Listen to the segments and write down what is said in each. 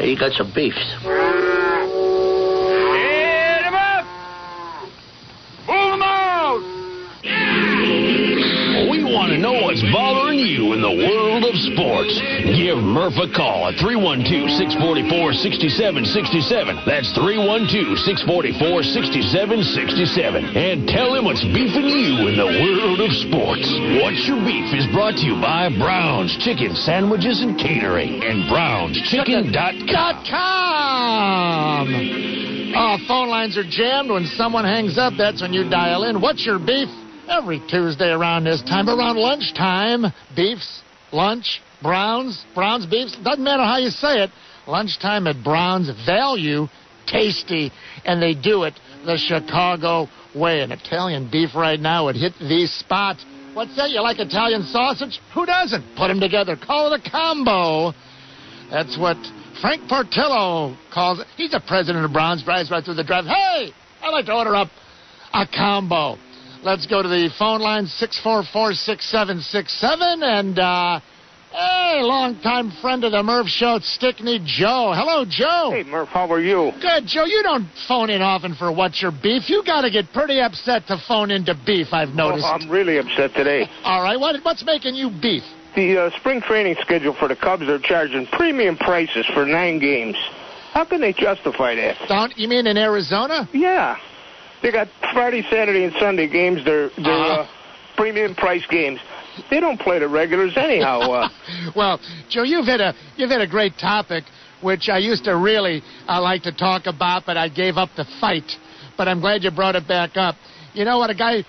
You got some beefs. Hit him up! Pull him out! We want to know what's bothering you in the world of sports. Give Murph a call at 312-644-6767. That's 312-644-6767. And tell him what's beefing you in the world of sports. What's Your Beef is brought to you by Brown's Chicken Sandwiches and Catering and BrownsChicken.com. Phone lines are jammed. When someone hangs up, that's when you dial in. What's your beef? Every Tuesday around this time, around lunchtime, beefs, lunch, Browns beefs. Doesn't matter how you say it. Lunchtime at Browns, value, tasty, and they do it the Chicago way. An Italian beef right now would hit the spot. What's that? You like Italian sausage? Who doesn't? Put them together. Call it a combo. That's what Frank Portillo calls it. He's the president of Browns. Drives right through the drive. Hey, I'd like to order up a combo. Let's go to the phone line, 644-6767. And, hey, longtime friend of the Murph Show, Stickney Joe. Hello, Joe. Hey, Murph, how are you? Good, Joe. You don't phone in often for What's Your Beef. You got to get pretty upset to phone into beef, I've noticed. Well, I'm really upset today. All right. What's making you beef? The spring training schedule for the Cubs are charging premium prices for 9 games. How can they justify that? You mean in Arizona? Yeah. They got Friday, Saturday, and Sunday games. They're premium price games. They don't play the regulars anyhow. Well, Joe, you've hit a great topic, which I used to really like to talk about, but I gave up the fight. But I'm glad you brought it back up. You know what? A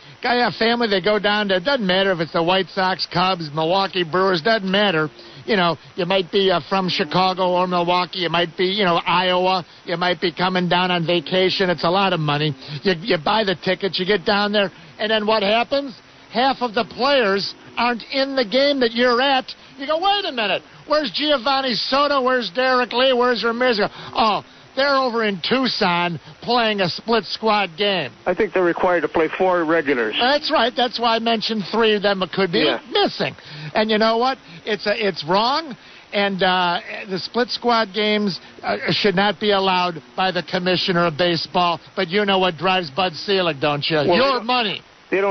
family, they go down to, it doesn't matter if it's the White Sox, Cubs, Milwaukee Brewers, doesn't matter. You know, you might be from Chicago or Milwaukee. You might be, Iowa. You might be coming down on vacation. It's a lot of money. You buy the tickets. You get down there. And then what happens? Half of the players aren't in the game that you're at. You go, wait a minute. Where's Giovanni Soto? Where's Derek Lee? Where's Ramirez? Oh, they're over in Tucson playing a split squad game. I think they're required to play 4 regulars. That's right. That's why I mentioned 3 of them could be missing. And you know what? It's wrong. And the split squad games should not be allowed by the commissioner of baseball. But you know what drives Bud Selig, don't you? Well, your money. They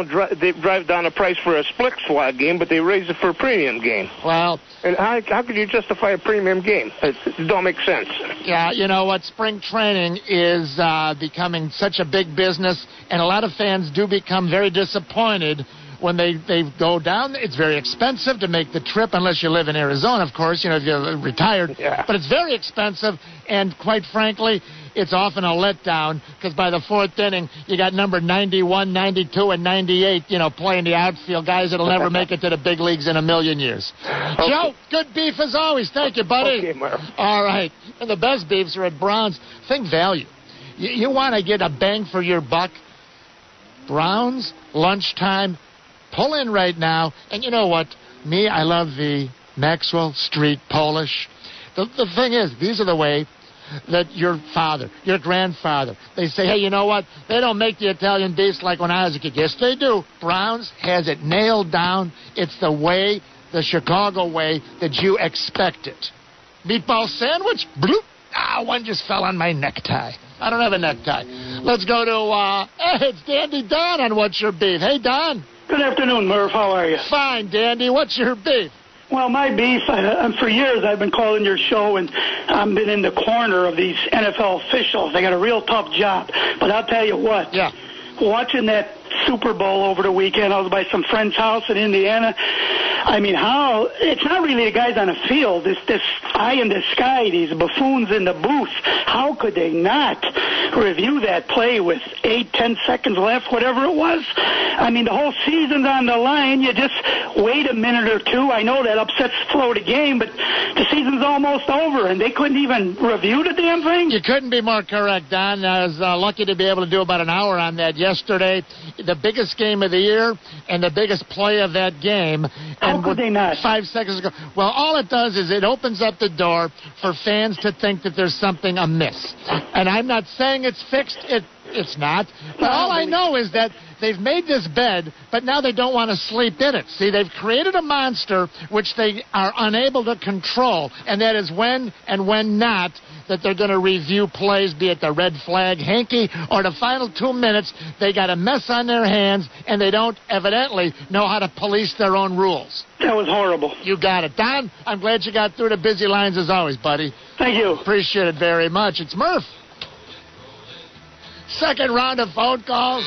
drive down the price for a split squad game, but they raise it for a premium game. Well, and how could you justify a premium game? It don't make sense. Yeah, you know what? Spring training is becoming such a big business, and a lot of fans do become very disappointed when they go down. It's very expensive to make the trip, unless you live in Arizona, of course, if you're retired. Yeah. But it's very expensive, and quite frankly, it's often a letdown, because by the 4th inning, you got number 91, 92, and 98, playing the outfield, guys that'll never make it to the big leagues in a million years. Okay. Joe, good beef as always. Thank you, buddy. Okay, Murph. All right. And the best beefs are at Browns. Think value. You want to get a bang for your buck? Browns, lunchtime, pull in right now. And you know what? Me, I love the Maxwell Street Polish. The thing is, these are the way that your father, your grandfather, they say, hey, you know what? They don't make the Italian beefs like when I was a kid. Yes, they do. Browns has it nailed down. It's the way, the Chicago way that you expect it. Meatball sandwich? Bloop. One just fell on my necktie. I don't have a necktie. Let's go to, it's Dandy Don on What's Your Beef. Hey, Don. Good afternoon, Murph. How are you? Fine, Dandy. What's your beef? Well, my beef, for years I've been calling your show, and I've been in the corner of these NFL officials. They got a real tough job. But I'll tell you what. Yeah. Watching that Super Bowl over the weekend, I was by some friend's house in Indiana. I mean, it's not really the guys on the field. This eye in the sky, these buffoons in the booth. How could they not review that play with 8-10 seconds left, whatever it was? I mean, the whole season's on the line. You just wait a minute or two. I know that upsets the flow of the game, but the season's almost over, and they couldn't even review the damn thing? You couldn't be more correct, Don. I was lucky to be able to do about an hour on that yesterday. The biggest game of the year and the biggest play of that game. How could they not? 5 seconds ago. Well, all it does is it opens up the door for fans to think that there's something amiss. And I'm not saying it's fixed. It's not. But all I know is that they've made this bed, but now they don't want to sleep in it. See, they've created a monster which they are unable to control, and that is when and when not that they're going to review plays, be it the red flag hanky or the final 2 minutes. They got a mess on their hands, and they don't evidently know how to police their own rules. That was horrible. You got it. Don, I'm glad you got through the busy lines as always, buddy. Thank you. Appreciate it very much. It's Murph. Second round of phone calls.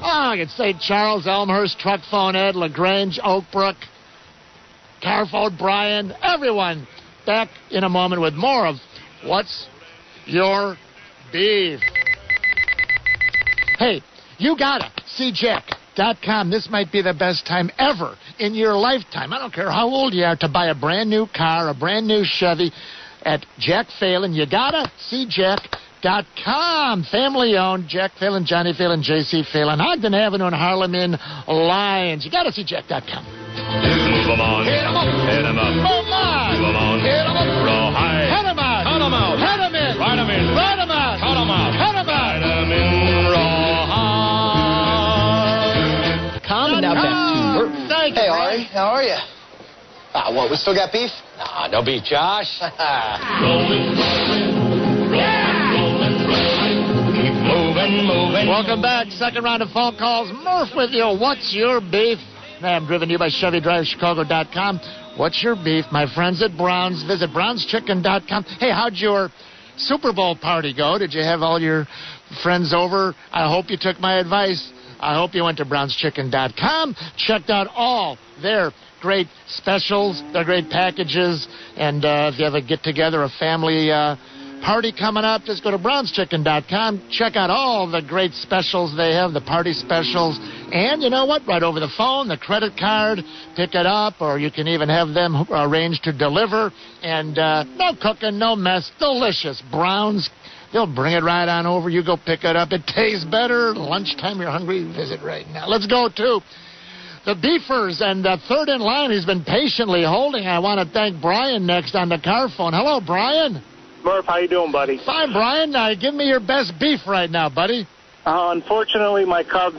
I could say Charles, Elmhurst, Truck Phone Ed, LaGrange, Oakbrook, Carphone, Brian, everyone. Back in a moment with more of What's Your Beef? Hey, you gotta see Jack.com. This might be the best time ever in your lifetime. I don't care how old you are, to buy a brand new car, a brand new Chevy at Jack Phelan. You gotta see Jack.com. Family owned. Jack Phelan, Johnny Phelan, J.C. Phelan, Ogden Avenue and Harlem in Lyons. You gotta see Jack.com. Move 'em on. Hit 'em up. Hit 'em up. Move on. Move 'em on. Hit 'em up. Roll high. Cut 'em out. Cut 'em out. Cut 'em in. Ride 'em in. Ride 'em out. Cut 'em out. Cut 'em out. Ride 'em in. Roll high. And now back to Murph. Thank you. Hey, Ari, how are you? What, we still got beef? Nah, no beef, Josh. Keep moving. Welcome back. Second round of phone calls. Murph with you. What's your beef? I'm driven to you by ChevyDriveChicago.com. What's your beef? My friends at Browns. Visit BrownsChicken.com. Hey, how'd your Super Bowl party go? Did you have all your friends over? I hope you took my advice. I hope you went to BrownsChicken.com, checked out all their great specials, their great packages, and if you have a get-together, a family party coming up, just go to BrownsChicken.com, check out all the great specials they have, the party specials, and you know what? Right over the phone, the credit card, pick it up, or you can even have them arrange to deliver, and no cooking, no mess, delicious. Browns, they'll bring it right on over. You go pick it up. It tastes better. Lunchtime, you're hungry, visit right now. Let's go to the Beefers, and third in line, he's been patiently holding. I want to thank Brian next on the car phone. Hello, Brian. Murph, how you doing, buddy? Fine, Brian. Give me your best beef right now, buddy. Unfortunately, my Cubs,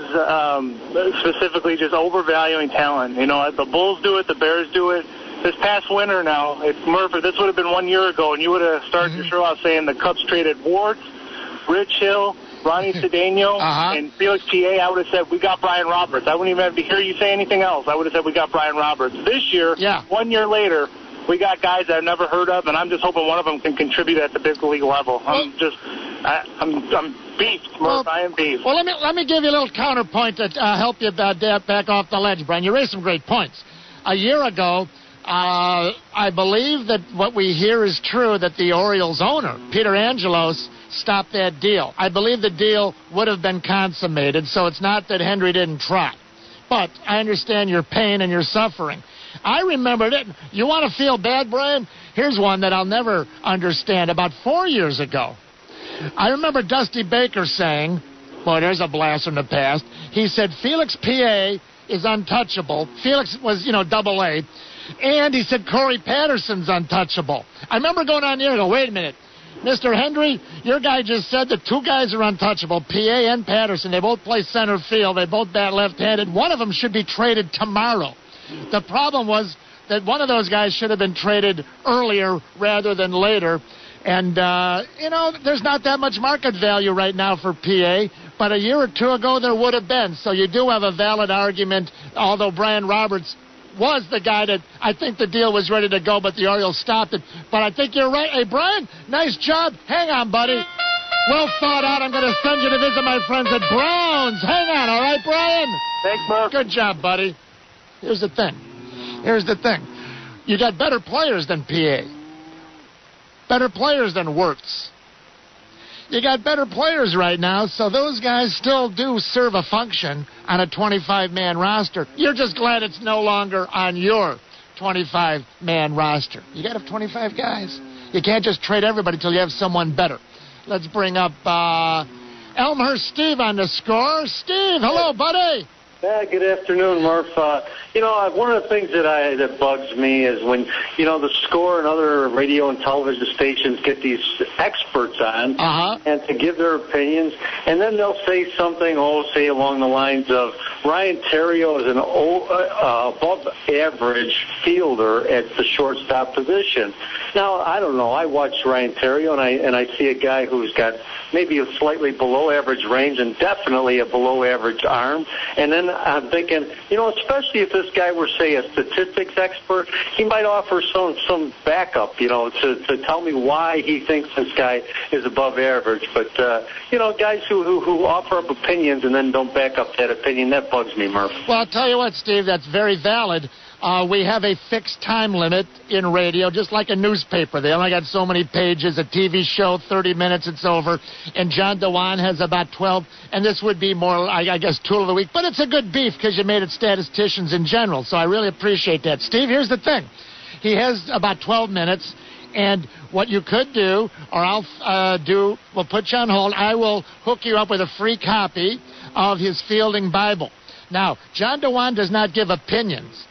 specifically, just overvaluing talent. You know, the Bulls do it, the Bears do it. This past winter now, if Murphy, this would have been 1 year ago, and you would have started your show out saying the Cubs traded Ward, Rich Hill, Ronnie Cedeno, and Felix P.A., I would have said, we got Brian Roberts. I wouldn't even have to hear you say anything else. I would have said, we got Brian Roberts. This year, 1 year later, we got guys that I've never heard of, and I'm just hoping one of them can contribute at the big league level. I'm beefed, Murph. I am beefed. Well, let me give you a little counterpoint to help you back off the ledge, Brian. You raised some great points. A year ago, I believe that what we hear is true, that the Orioles owner, Peter Angelos, stopped that deal. I believe the deal would have been consummated, so it's not that Henry didn't try. But I understand your pain and your suffering. I remembered it. You want to feel bad, Brian? Here's one that I'll never understand. About 4 years ago, I remember Dusty Baker saying, boy, there's a blast from the past. He said Felix P.A. is untouchable. Felix was, double A. And he said Corey Patterson's untouchable. I remember going on the air and go, wait a minute. Mr. Hendry, your guy just said that two guys are untouchable, P.A. and Patterson. They both play center field. They both bat left-handed. One of them should be traded tomorrow. The problem was that one of those guys should have been traded earlier rather than later. And, there's not that much market value right now for P.A., but a year or two ago there would have been. So you do have a valid argument, although Brian Roberts was the guy that I think the deal was ready to go, but the Orioles stopped it. But I think you're right. Hey, Brian, nice job. Hang on, buddy. Well thought out. I'm going to send you to visit my friends at Browns. Hang on, all right, Brian? Thanks, Murph. Good job, buddy. Here's the thing. You got better players than P.A. Better players than Wirtz. You got better players right now, so those guys still do serve a function on a 25-man roster. You're just glad it's no longer on your 25-man roster. You got to have 25 guys. You can't just trade everybody till you have someone better. Let's bring up Elmhurst Steve on the score. Steve, hello, buddy. Good afternoon, Murph. One of the things that bugs me is when, the Score and other radio and television stations get these experts on and to give their opinions, and then they'll say something, say along the lines of Ryan Theriot is an above-average fielder at the shortstop position. Now, I don't know. I watch Ryan Theriot, and I see a guy who's got maybe a slightly below-average range and definitely a below-average arm, and then I'm thinking, especially if this guy were, say, a statistics expert, he might offer some backup, to tell me why he thinks this guy is above average. But, guys who offer up opinions and then don't back up that opinion, that bugs me, Murph. Well, I'll tell you what, Steve, that's very valid. We have a fixed time limit in radio, just like a newspaper. They only got so many pages. A TV show, 30 minutes, it's over. And John DeWan has about 12. And this would be more, I guess, tool of the week. But it's a good beef because you made it statisticians in general. So I really appreciate that. Steve, here's the thing. He has about 12 minutes. And what you could do, or we'll put you on hold. I will hook you up with a free copy of his Fielding Bible. Now, John DeWan does not give opinions.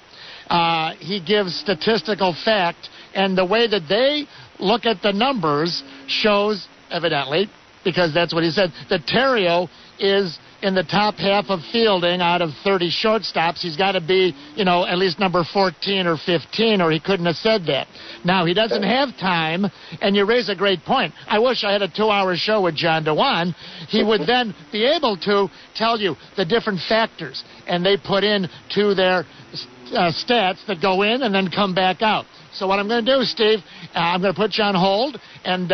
He gives statistical fact, and the way that they look at the numbers shows, evidently, because that's what he said, that Theriot is in the top half of fielding out of 30 shortstops. He's got to be, at least number 14 or 15, or he couldn't have said that. Now, he doesn't have time, and you raise a great point. I wish I had a 2-hour show with John DeWan. He would then be able to tell you the different factors, and they put in to their stats that go in and then come back out. So what I'm going to do, Steve, I'm going to put you on hold, and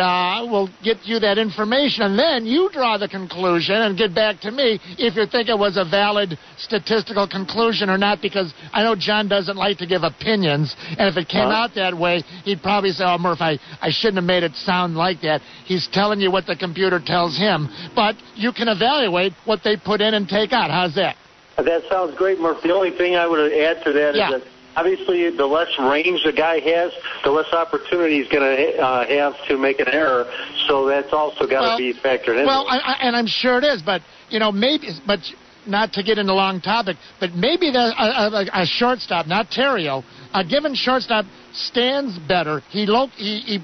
we'll get you that information, and then you draw the conclusion and get back to me if you think it was a valid statistical conclusion or not, because I know John doesn't like to give opinions, and if it came out that way, he'd probably say, Murph, I shouldn't have made it sound like that. He's telling you what the computer tells him, but you can evaluate what they put in and take out. How's that? That sounds great, Murph. The only thing I would add to that is that obviously the less range the guy has, the less opportunity he's going to have to make an error. So that's also got to be factored in. Well, and I'm sure it is, but, maybe, but not to get into a long topic, but maybe a shortstop, not Theriot, a given shortstop stands better. He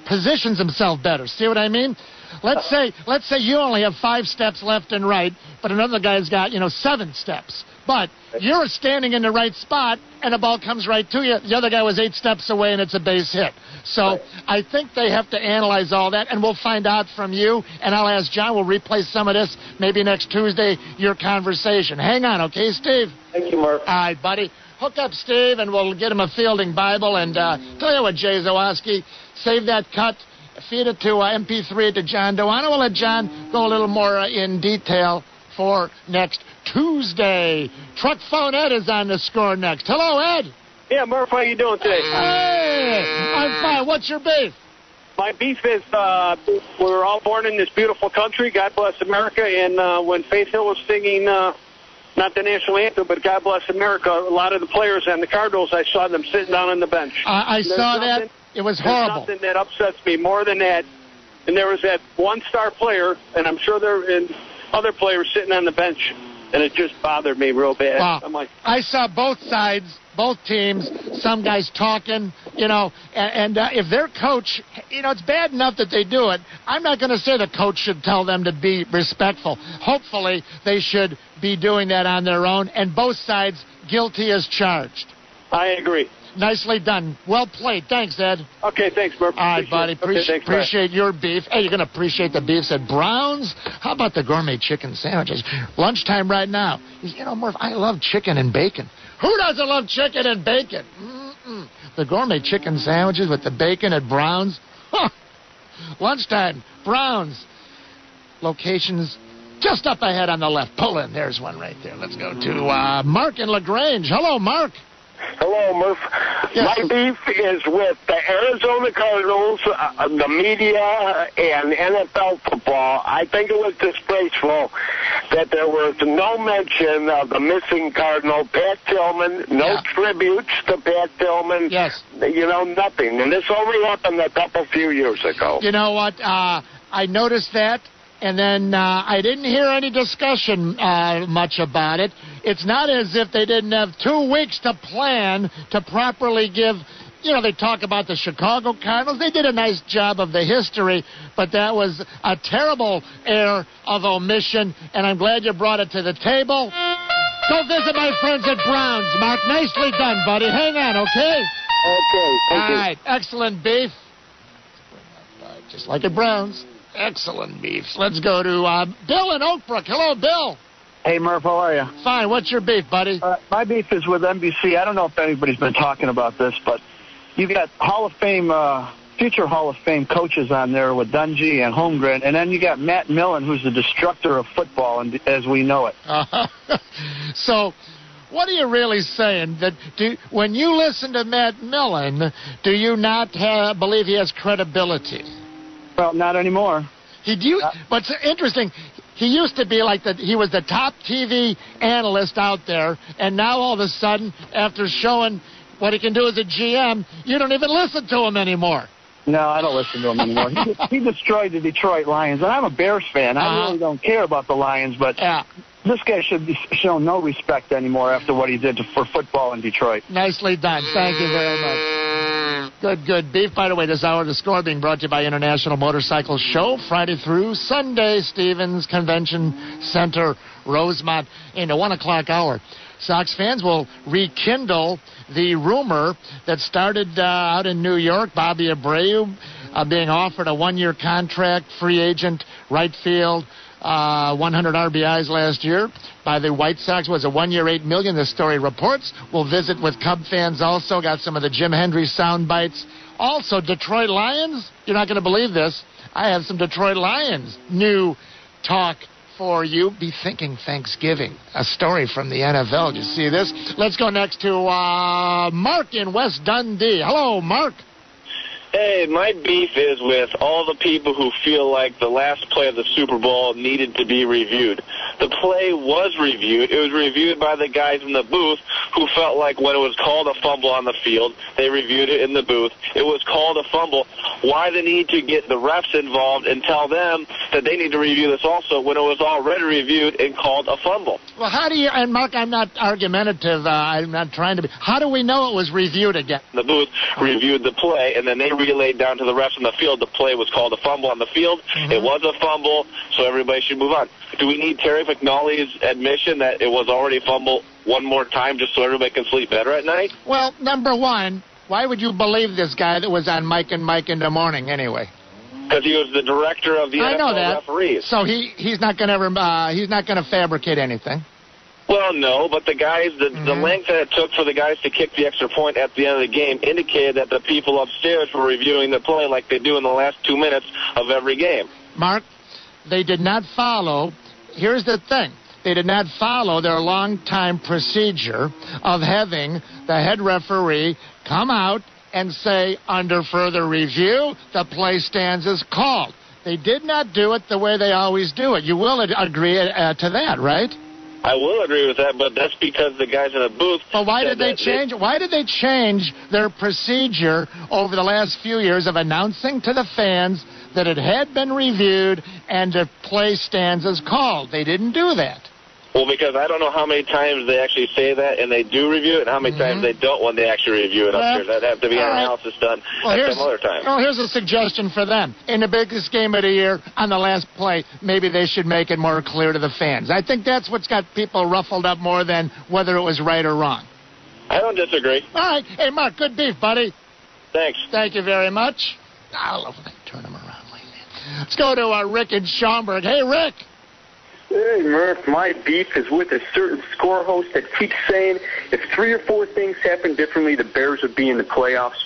positions himself better. See what I mean? Let's say you only have 5 steps left and right, but another guy's got, 7 steps. But you're standing in the right spot, and the ball comes right to you. The other guy was 8 steps away, and it's a base hit. So I think they have to analyze all that, and we'll find out from you. And I'll ask John. We'll replay some of this maybe next Tuesday, your conversation. Hang on, okay, Steve? Thank you, Mark. All right, buddy. Hook up Steve, and we'll get him a Fielding Bible. And tell you what, Jay Zawoski, save that cut. Feed it to MP3 to John DeWan. We'll let John go a little more in detail for next Tuesday. Truck Phone Ed is on the Score next. Hello, Ed. Yeah, Murph, how you doing today? Hey, I'm fine. What's your beef? My beef is we were all born in this beautiful country, God bless America, and when Faith Hill was singing, not the national anthem, but God bless America, a lot of the players on the Cardinals, I saw them sitting down on the bench. I saw that. It was horrible. There's nothing that upsets me more than that. And there was that one-star player, and I'm sure there were other players sitting on the bench, and it just bothered me real bad. Wow. I'm like, I saw both sides, both teams, some guys talking, and if their coach, it's bad enough that they do it. I'm not going to say the coach should tell them to be respectful. Hopefully they should be doing that on their own, and both sides guilty as charged. I agree. Nicely done. Well played. Thanks, Ed. Okay, thanks, Murph. All right, buddy. Appreciate your beef. Hey, you're going to appreciate the beefs at Brown's? How about the gourmet chicken sandwiches? Lunchtime right now. Murph, I love chicken and bacon. Who doesn't love chicken and bacon? The gourmet chicken sandwiches with the bacon at Brown's. Huh. Lunchtime, Brown's. Locations just up ahead on the left. Pull in. There's one right there. Let's go to Mark in LaGrange. Hello, Mark. Hello, Murph. Yes. My beef is with the Arizona Cardinals, the media, and NFL football. I think it was disgraceful that there was no mention of the missing Cardinal, Pat Tillman, no tributes to Pat Tillman. Yes. Nothing. And this only happened a few years ago. You know what? I noticed that, and then I didn't hear any discussion much about it. It's not as if they didn't have 2 weeks to plan to properly give. They talk about the Chicago Cardinals. They did a nice job of the history, but that was a terrible error of omission, and I'm glad you brought it to the table. Go visit my friends at Browns, Mark. Nicely done, buddy. Hang on, okay? Okay. All right. Excellent beef. Just like at Browns. Excellent beefs. Let's go to Bill in Oakbrook. Hello, Bill. Hey, Murph, how are you? Fine. What's your beef, buddy? My beef is with NBC. I don't know if anybody's been talking about this, but you got Hall of Fame, future Hall of Fame coaches on there with Dungy and Holmgren, and then you got Matt Millen, who's the destructor of football, as we know it. So, what are you really saying? That when you listen to Matt Millen, do you not believe he has credibility? Well, not anymore. But it's interesting. He used to be he was the top TV analyst out there, and now all of a sudden, after showing what he can do as a GM, you don't even listen to him anymore. No, I don't listen to him anymore. He destroyed the Detroit Lions, and I'm a Bears fan. I really don't care about the Lions, but this guy should be shown no respect anymore after what he did for football in Detroit. Nicely done. Thank you very much. Good beef. By the way, this hour of the score being brought to you by International Motorcycle Show, Friday through Sunday, Stevens Convention Center, Rosemont, in the 1 o'clock hour. Sox fans will rekindle the rumor that started out in New York. Bobby Abreu being offered a 1-year contract, free agent, right field, 100 RBIs last year by the White Sox. Was a 1-year, $8 million. This story reports. We'll visit with Cub fans also. Got some of the Jim Hendry sound bites. Also, Detroit Lions. You're not going to believe this. I have some Detroit Lions new talk for you. Be thinking Thanksgiving. A story from the NFL. Did you see this? Let's go next to Mark in West Dundee. Hello, Mark. Hey, my beef is with all the people who feel like the last play of the Super Bowl needed to be reviewed. The play was reviewed. It was reviewed by the guys in the booth who felt like when it was called a fumble on the field, they reviewed it in the booth. It was called a fumble. Why the need to get the refs involved and tell them that they need to review this also when it was already reviewed and called a fumble? Well, how do you, and Mark, I'm not argumentative. I'm not trying to be. How do we know it was reviewed again? The booth reviewed the play, and then they relayed down to the refs in the field. The play was called a fumble on the field. It was a fumble, so everybody should move on. Do we need Terry McNally's admission that it was already a fumble one more time just so everybody can sleep better at night? Well, number one, why would you believe this guy that was on Mike and Mike in the morning anyway? Because he was the director of the NFL referees. So he's not going to fabricate anything. Well, no, but the guys, the length that it took for the guys to kick the extra point at the end of the game indicated that the people upstairs were reviewing the play like they do in the last 2 minutes of every game. Mark, they did not follow. Here's the thing. They did not follow their long-time procedure of having the head referee come out and say, under further review, the play stands as called. They did not do it the way they always do it. You will agree to that, right? I will agree with that, but that's because the guys in the booth. But why did they change? Why did they change their procedure over the last few years of announcing to the fans that it had been reviewed and the play stands as called? They didn't do that. Well, because I don't know how many times they actually say that and they do review it, and how many times they don't when they actually review it upstairs. That'd have to be an analysis done at some other time. Well, here's a suggestion for them. In the biggest game of the year, on the last play, maybe they should make it more clear to the fans. I think that's what's got people ruffled up more than whether it was right or wrong. I don't disagree. All right. Hey, Mark, good beef, buddy. Thanks. Thank you very much. I'll turn him around like that. Let's go to Rick in Schaumburg. Hey, Rick. Hey, Murph, my beef is with a certain score host that keeps saying if 3 or 4 things happen differently, the Bears would be in the playoffs.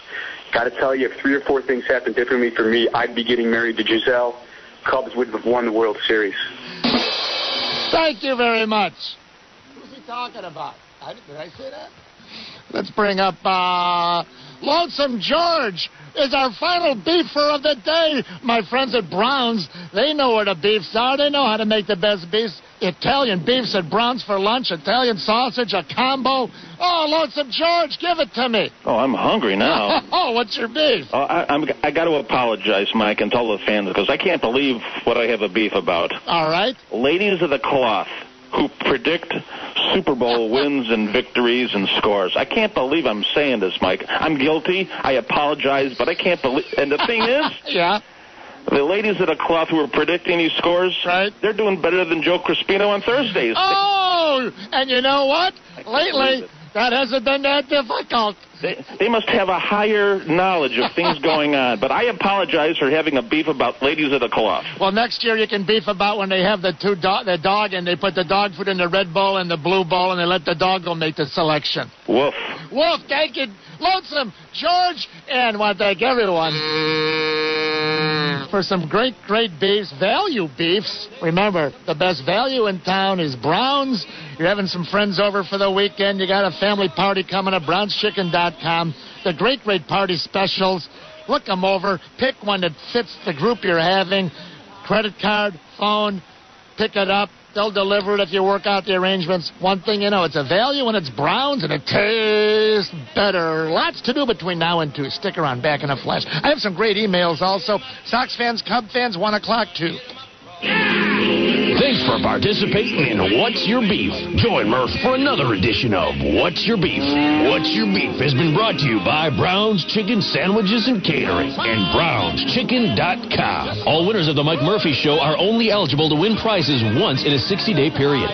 Got to tell you, if 3 or 4 things happen differently for me, I'd be getting married to Giselle. Cubs would have won the World Series. Thank you very much. Who's he talking about? Did I say that? Let's bring up Lonesome George is our final beefer of the day. My friends at Brown's, they know where the beefs are. They know how to make the best beefs. Italian beefs at Brown's for lunch, Italian sausage, a combo. Oh, Lonesome George, give it to me. Oh, I'm hungry now. Oh, what's your beef? Oh, I got to apologize, Mike, and tell the fans, because I can't believe what I have a beef about. All right. Ladies of the cloth who predict Super Bowl wins and victories and scores. I can't believe I'm saying this, Mike. I'm guilty. I apologize, but I can't believe. And the thing is, yeah, the ladies of the cloth who are predicting these scores, right, they're doing better than Joe Crispino on Thursdays. Oh, and you know what? Lately, that hasn't been that difficult. They must have a higher knowledge of things going on. But I apologize for having a beef about ladies of the cloth. Well, next year you can beef about when they have the dog and they put the dog food in the red bowl and the blue bowl and they let the dog go make the selection. Woof. Woof, thank you, Lonesome George, and I want to thank everyone for some great beefs, value beefs. Remember, the best value in town is Brown's. You're having some friends over for the weekend. You got a family party coming up, brownschicken.com. The great party specials. Look them over. Pick one that fits the group you're having. Credit card, phone, pick it up. They'll deliver it if you work out the arrangements. One thing you know, it's a value and it's Brown's and it tastes better. Lots to do between now and 2. Stick around, back in a flash. I have some great emails also. Sox fans, Cub fans, 1 o'clock too. Thanks for participating in What's Your Beef. Join Murph for another edition of What's Your Beef. What's Your Beef has been brought to you by Brown's Chicken Sandwiches and Catering and BrownsChicken.com. All winners of the Mike Murphy Show are only eligible to win prizes once in a 60-day period.